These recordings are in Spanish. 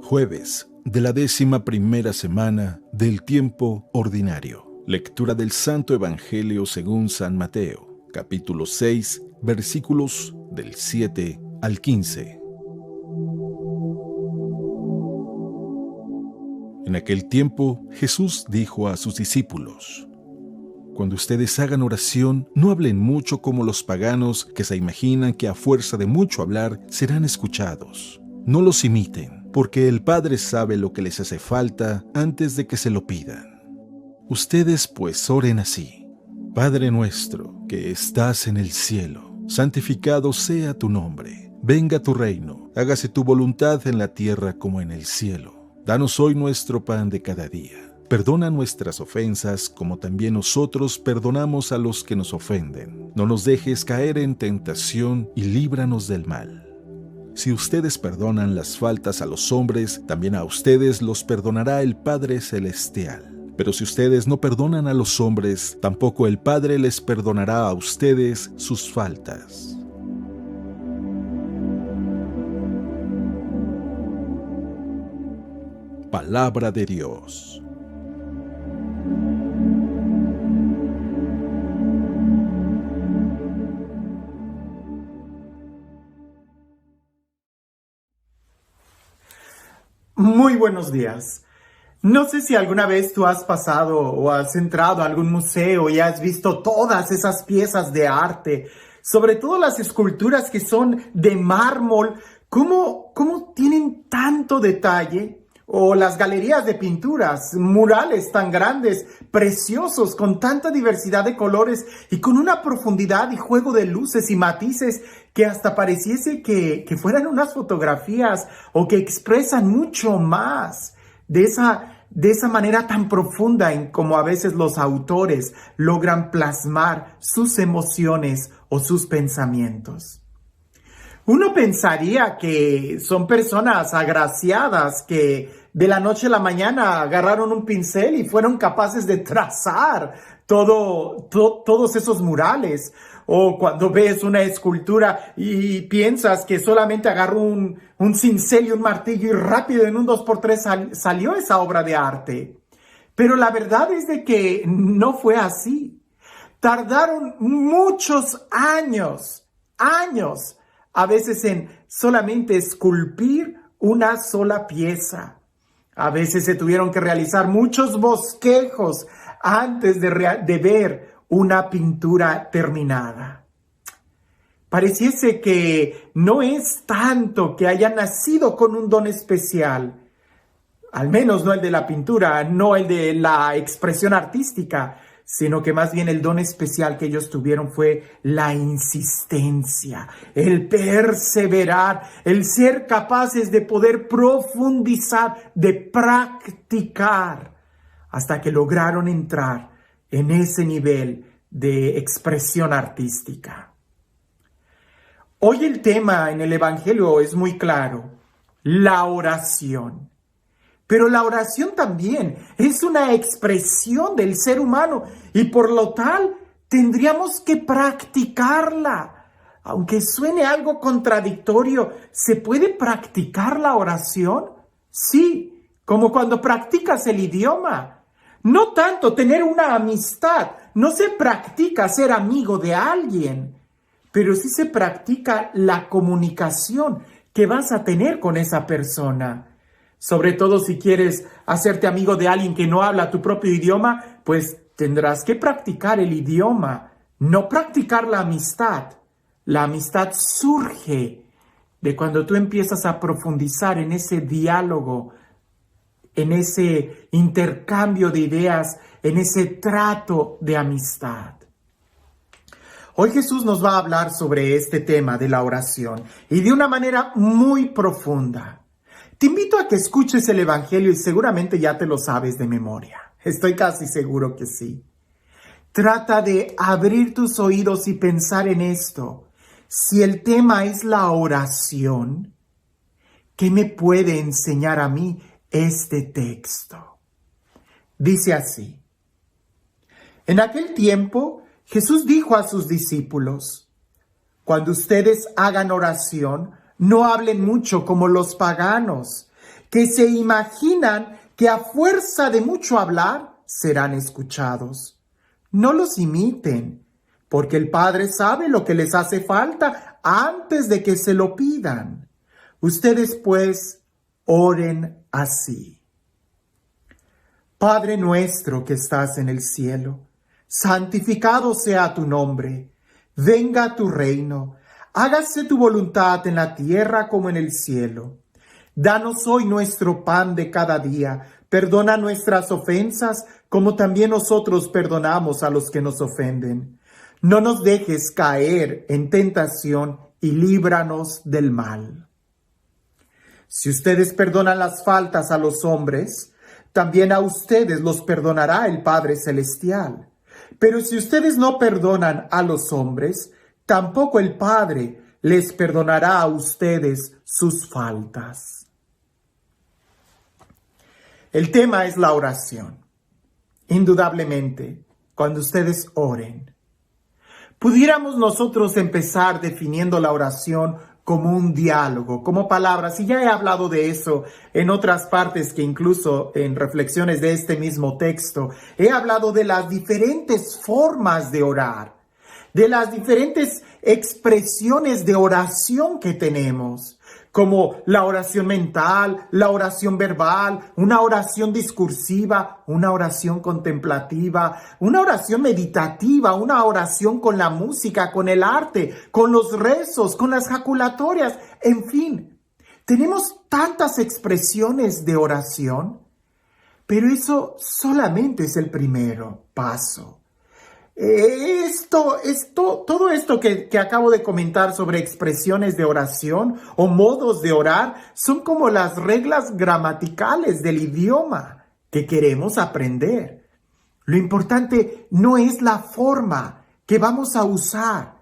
Jueves de la 11ª semana del tiempo ordinario. Lectura del Santo Evangelio según San Mateo, capítulo 6, versículos del 7 al 15. En aquel tiempo, Jesús dijo a sus discípulos: Cuando ustedes hagan oración, no hablen mucho como los paganos que se imaginan que a fuerza de mucho hablar serán escuchados. No los imiten, porque el Padre sabe lo que les hace falta antes de que se lo pidan. Ustedes pues oren así: Padre nuestro, que estás en el cielo, santificado sea tu nombre. Venga tu reino, hágase tu voluntad en la tierra como en el cielo. Danos hoy nuestro pan de cada día. Perdona nuestras ofensas, como también nosotros perdonamos a los que nos ofenden. No nos dejes caer en tentación y líbranos del mal. Si ustedes perdonan las faltas a los hombres, también a ustedes los perdonará el Padre Celestial. Pero si ustedes no perdonan a los hombres, tampoco el Padre les perdonará a ustedes sus faltas. Palabra de Dios. Muy buenos días. No sé si alguna vez tú has pasado o has entrado a algún museo y has visto todas esas piezas de arte, sobre todo las esculturas que son de mármol, cómo tienen tanto detalle, o las galerías de pinturas, murales tan grandes, preciosos, con tanta diversidad de colores y con una profundidad y juego de luces y matices que hasta pareciese que fueran unas fotografías o que expresan mucho más de esa manera tan profunda en como a veces los autores logran plasmar sus emociones o sus pensamientos. Uno pensaría que son personas agraciadas que de la noche a la mañana agarraron un pincel y fueron capaces de trazar todos esos murales. O cuando ves una escultura y piensas que solamente agarró un cincel y un martillo y rápido en un 2x3 salió esa obra de arte. Pero la verdad es de que no fue así. Tardaron muchos años, a veces en solamente esculpir una sola pieza. A veces se tuvieron que realizar muchos bosquejos antes de ver una pintura terminada. Pareciese que no es tanto que haya nacido con un don especial, al menos no el de la pintura, no el de la expresión artística, sino que más bien el don especial que ellos tuvieron fue la insistencia, el perseverar, el ser capaces de poder profundizar, de practicar, hasta que lograron entrar en ese nivel de expresión artística. Hoy el tema en el Evangelio es muy claro: la oración. Pero la oración también es una expresión del ser humano y por lo tal tendríamos que practicarla. Aunque suene algo contradictorio, ¿se puede practicar la oración? Sí, como cuando practicas el idioma. No tanto tener una amistad, no se practica ser amigo de alguien, pero sí se practica la comunicación que vas a tener con esa persona. Sobre todo si quieres hacerte amigo de alguien que no habla tu propio idioma, pues tendrás que practicar el idioma, no practicar la amistad. La amistad surge de cuando tú empiezas a profundizar en ese diálogo, en ese intercambio de ideas, en ese trato de amistad. Hoy Jesús nos va a hablar sobre este tema de la oración y de una manera muy profunda. Te invito a que escuches el Evangelio y seguramente ya te lo sabes de memoria. Estoy casi seguro que sí. Trata de abrir tus oídos y pensar en esto. Si el tema es la oración, ¿qué me puede enseñar a mí este texto? Dice así: En aquel tiempo, Jesús dijo a sus discípulos: Cuando ustedes hagan oración, no hablen mucho como los paganos, que se imaginan que a fuerza de mucho hablar serán escuchados. No los imiten, porque el Padre sabe lo que les hace falta antes de que se lo pidan. Ustedes, pues, oren así. Padre nuestro que estás en el cielo, santificado sea tu nombre. Venga tu reino. Hágase tu voluntad en la tierra como en el cielo. Danos hoy nuestro pan de cada día. Perdona nuestras ofensas, como también nosotros perdonamos a los que nos ofenden. No nos dejes caer en tentación y líbranos del mal. Si ustedes perdonan las faltas a los hombres, también a ustedes los perdonará el Padre Celestial. Pero si ustedes no perdonan a los hombres, tampoco el Padre les perdonará a ustedes sus faltas. El tema es la oración. Indudablemente, cuando ustedes oren, pudiéramos nosotros empezar definiendo la oración como un diálogo, como palabras, y ya he hablado de eso en otras partes, que incluso en reflexiones de este mismo texto, he hablado de las diferentes formas de orar, de las diferentes expresiones de oración que tenemos, como la oración mental, la oración verbal, una oración discursiva, una oración contemplativa, una oración meditativa, una oración con la música, con el arte, con los rezos, con las jaculatorias, en fin. Tenemos tantas expresiones de oración, pero eso solamente es el primer paso. Todo esto que acabo de comentar sobre expresiones de oración o modos de orar son como las reglas gramaticales del idioma que queremos aprender. Lo importante no es la forma que vamos a usar,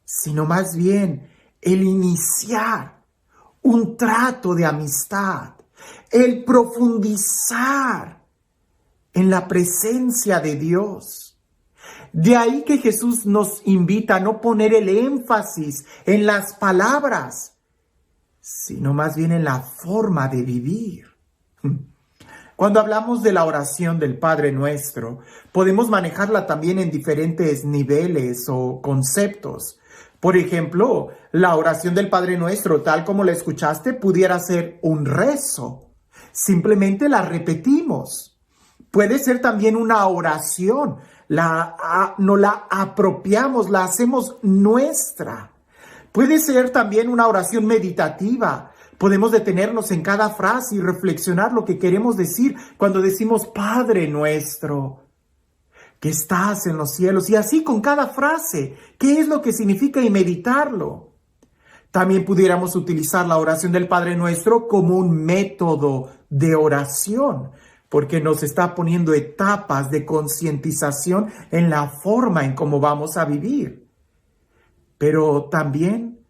sino más bien el iniciar un trato de amistad, el profundizar en la presencia de Dios. De ahí que Jesús nos invita a no poner el énfasis en las palabras, sino más bien en la forma de vivir. Cuando hablamos de la oración del Padre Nuestro, podemos manejarla también en diferentes niveles o conceptos. Por ejemplo, la oración del Padre Nuestro, tal como la escuchaste, pudiera ser un rezo. Simplemente la repetimos. Puede ser también una oración. No la apropiamos, la hacemos nuestra. Puede ser también una oración meditativa. Podemos detenernos en cada frase y reflexionar lo que queremos decir cuando decimos Padre Nuestro, que estás en los cielos. Y así con cada frase, ¿qué es lo que significa? Y meditarlo. También pudiéramos utilizar la oración del Padre Nuestro como un método de oración, porque nos está poniendo etapas de concientización en la forma en cómo vamos a vivir. Pero también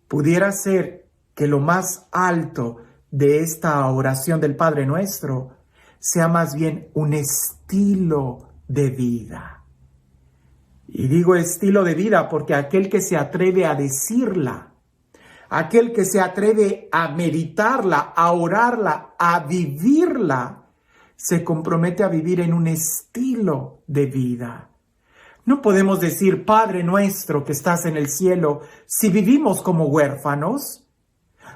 pudiera ser que lo más alto de esta oración del Padre Nuestro sea más bien un estilo de vida. Y digo estilo de vida porque aquel que se atreve a decirla, aquel que se atreve a meditarla, a orarla, a vivirla, se compromete a vivir en un estilo de vida. No podemos decir Padre Nuestro que estás en el cielo si vivimos como huérfanos.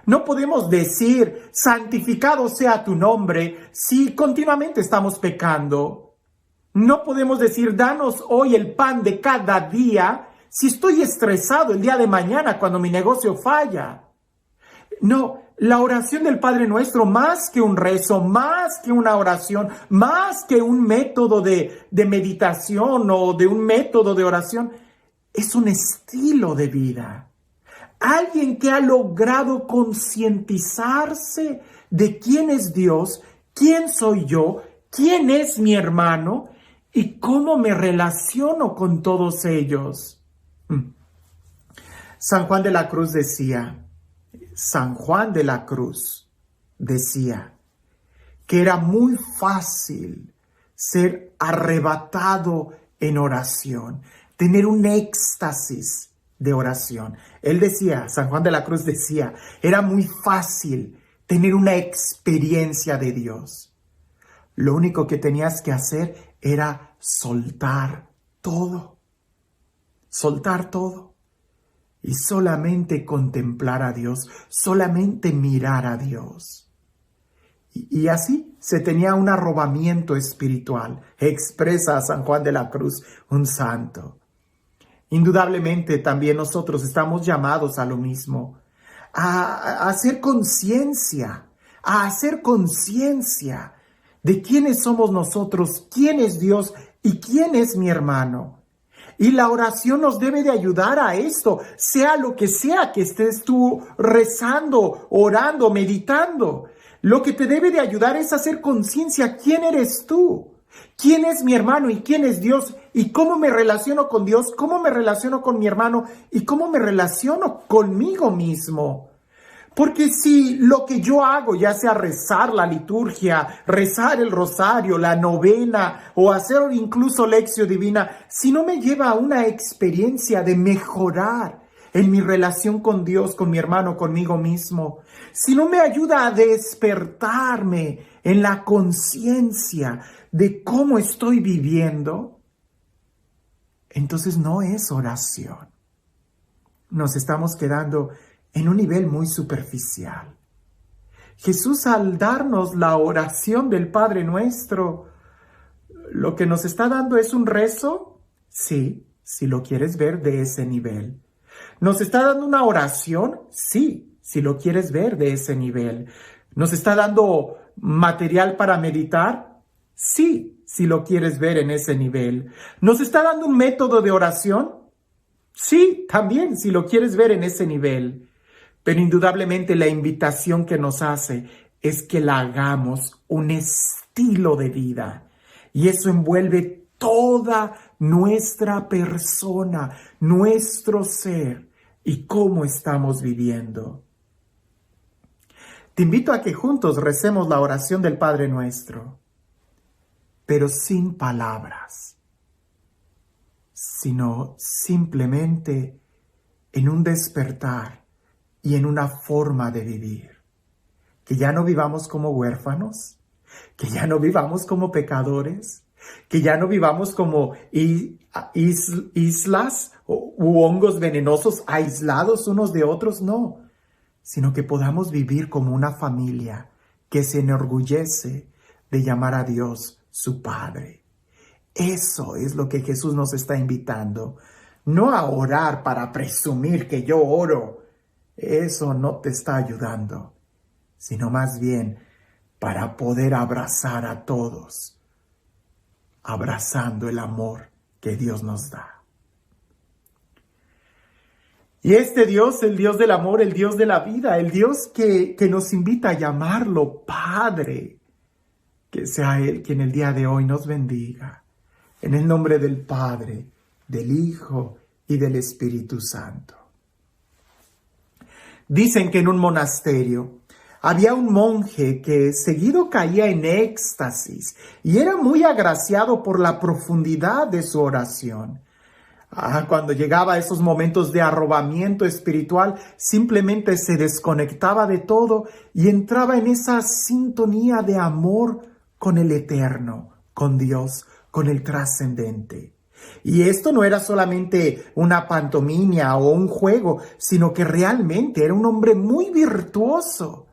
No podemos decir santificado sea tu nombre si continuamente estamos pecando. No podemos decir danos hoy el pan de cada día si estoy estresado el día de mañana cuando mi negocio falla. No, la oración del Padre Nuestro, más que un rezo, más que una oración, más que un método de meditación o de un método de oración, es un estilo de vida. Alguien que ha logrado concientizarse de quién es Dios, quién soy yo, quién es mi hermano y cómo me relaciono con todos ellos. San Juan de la Cruz decía que era muy fácil ser arrebatado en oración, tener un éxtasis de oración. San Juan de la Cruz decía, era muy fácil tener una experiencia de Dios. Lo único que tenías que hacer era soltar todo y solamente contemplar a Dios, solamente mirar a Dios. Y así se tenía un arrobamiento espiritual, expresa a San Juan de la Cruz, un santo. Indudablemente también nosotros estamos llamados a lo mismo, a hacer conciencia de quiénes somos nosotros, quién es Dios y quién es mi hermano. Y la oración nos debe de ayudar a esto, sea lo que sea que estés tú rezando, orando, meditando. Lo que te debe de ayudar es hacer conciencia, ¿quién eres tú? ¿Quién es mi hermano y quién es Dios? ¿Y cómo me relaciono con Dios? ¿Cómo me relaciono con mi hermano? ¿Y cómo me relaciono conmigo mismo? Porque si lo que yo hago, ya sea rezar la liturgia, rezar el rosario, la novena o hacer incluso lección divina, si no me lleva a una experiencia de mejorar en mi relación con Dios, con mi hermano, conmigo mismo, si no me ayuda a despertarme en la conciencia de cómo estoy viviendo, entonces no es oración. Nos estamos quedando en un nivel muy superficial. Jesús, al darnos la oración del Padre Nuestro, lo que nos está dando es un rezo, sí, si lo quieres ver de ese nivel. ¿Nos está dando una oración? Sí, si lo quieres ver de ese nivel. ¿Nos está dando material para meditar? Sí, si lo quieres ver en ese nivel. ¿Nos está dando un método de oración? Sí, también, si lo quieres ver en ese nivel. Pero indudablemente la invitación que nos hace es que la hagamos un estilo de vida. Y eso envuelve toda nuestra persona, nuestro ser y cómo estamos viviendo. Te invito a que juntos recemos la oración del Padre Nuestro, pero sin palabras, sino simplemente en un despertar y en una forma de vivir. Que ya no vivamos como huérfanos, que ya no vivamos como pecadores, que ya no vivamos como islas u hongos venenosos aislados unos de otros, no, sino que podamos vivir como una familia que se enorgullece de llamar a Dios su Padre. Eso es lo que Jesús nos está invitando, no a orar para presumir que yo oro. Eso no te está ayudando, sino más bien para poder abrazar a todos, abrazando el amor que Dios nos da. Y este Dios, el Dios del amor, el Dios de la vida, el Dios que nos invita a llamarlo Padre, que sea Él quien el día de hoy nos bendiga. En el nombre del Padre, del Hijo y del Espíritu Santo. Dicen que en un monasterio había un monje que seguido caía en éxtasis y era muy agraciado por la profundidad de su oración. Cuando llegaba a esos momentos de arrobamiento espiritual, simplemente se desconectaba de todo y entraba en esa sintonía de amor con el eterno, con Dios, con el trascendente. Y esto no era solamente una pantomima o un juego, sino que realmente era un hombre muy virtuoso,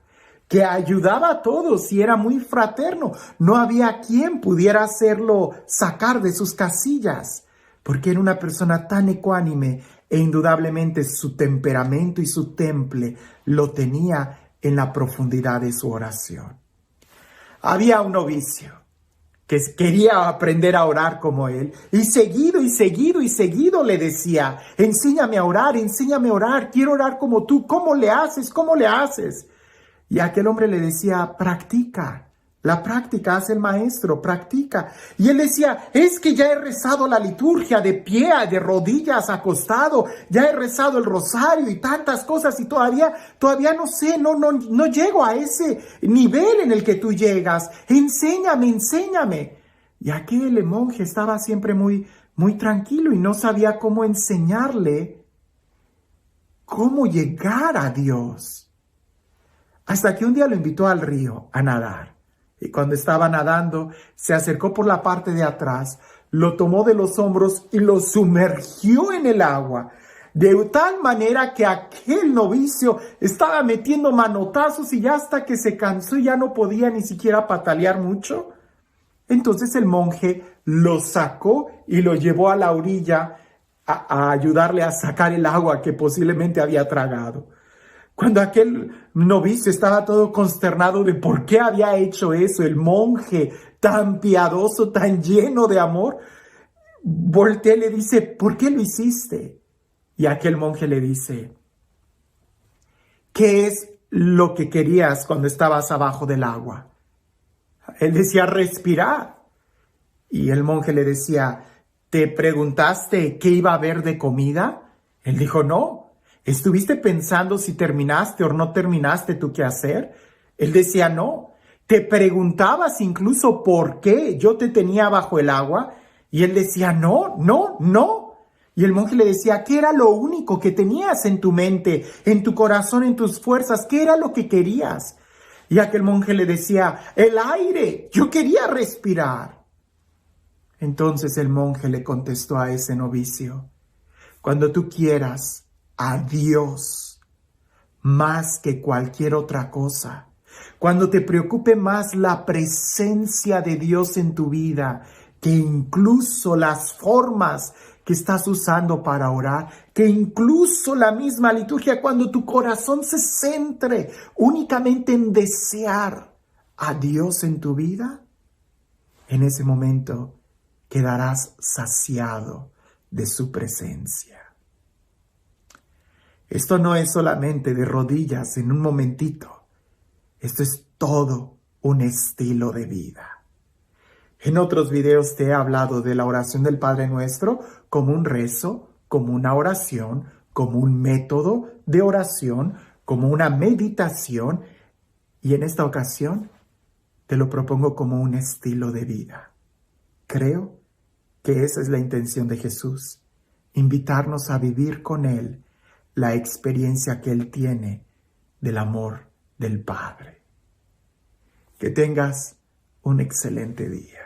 que ayudaba a todos y era muy fraterno. No había quien pudiera hacerlo sacar de sus casillas, porque era una persona tan ecuánime e indudablemente su temperamento y su temple lo tenía en la profundidad de su oración. Había un novicio que quería aprender a orar como él, y seguido le decía, enséñame a orar, quiero orar como tú, ¿cómo le haces? Y aquel hombre le decía, practica, la práctica hace el maestro, practica. Y él decía, es que ya he rezado la liturgia de pie, de rodillas, acostado, ya he rezado el rosario y tantas cosas y todavía no sé, no llego a ese nivel en el que tú llegas. Enséñame. Y aquel monje estaba siempre muy tranquilo y no sabía cómo enseñarle cómo llegar a Dios. Hasta que un día lo invitó al río a nadar. Y cuando estaba nadando, se acercó por la parte de atrás, lo tomó de los hombros y lo sumergió en el agua. De tal manera que aquel novicio estaba metiendo manotazos y ya hasta que se cansó y ya no podía ni siquiera patalear mucho. Entonces el monje lo sacó y lo llevó a la orilla a ayudarle a sacar el agua que posiblemente había tragado. Cuando aquel novicio estaba todo consternado de por qué había hecho eso, el monje tan piadoso, tan lleno de amor, voltea y le dice, ¿por qué lo hiciste? Y aquel monje le dice, ¿qué es lo que querías cuando estabas abajo del agua? Él decía, respirar. Y el monje le decía, ¿te preguntaste qué iba a haber de comida? Él dijo, no. ¿Estuviste pensando si terminaste o no terminaste tu quehacer? Él decía, no. ¿Te preguntabas incluso por qué yo te tenía bajo el agua? Y él decía, no, no, no. Y el monje le decía, ¿qué era lo único que tenías en tu mente, en tu corazón, en tus fuerzas? ¿Qué era lo que querías? Y aquel monje le decía, el aire, yo quería respirar. Entonces el monje le contestó a ese novicio, cuando tú quieras a Dios más que cualquier otra cosa, cuando te preocupe más la presencia de Dios en tu vida que incluso las formas que estás usando para orar, que incluso la misma liturgia, cuando tu corazón se centre únicamente en desear a Dios en tu vida, en ese momento quedarás saciado de su presencia. Esto no es solamente de rodillas en un momentito. Esto es todo un estilo de vida. En otros videos te he hablado de la oración del Padre Nuestro como un rezo, como una oración, como un método de oración, como una meditación. Y en esta ocasión te lo propongo como un estilo de vida. Creo que esa es la intención de Jesús, invitarnos a vivir con Él la experiencia que Él tiene del amor del Padre. Que tengas un excelente día.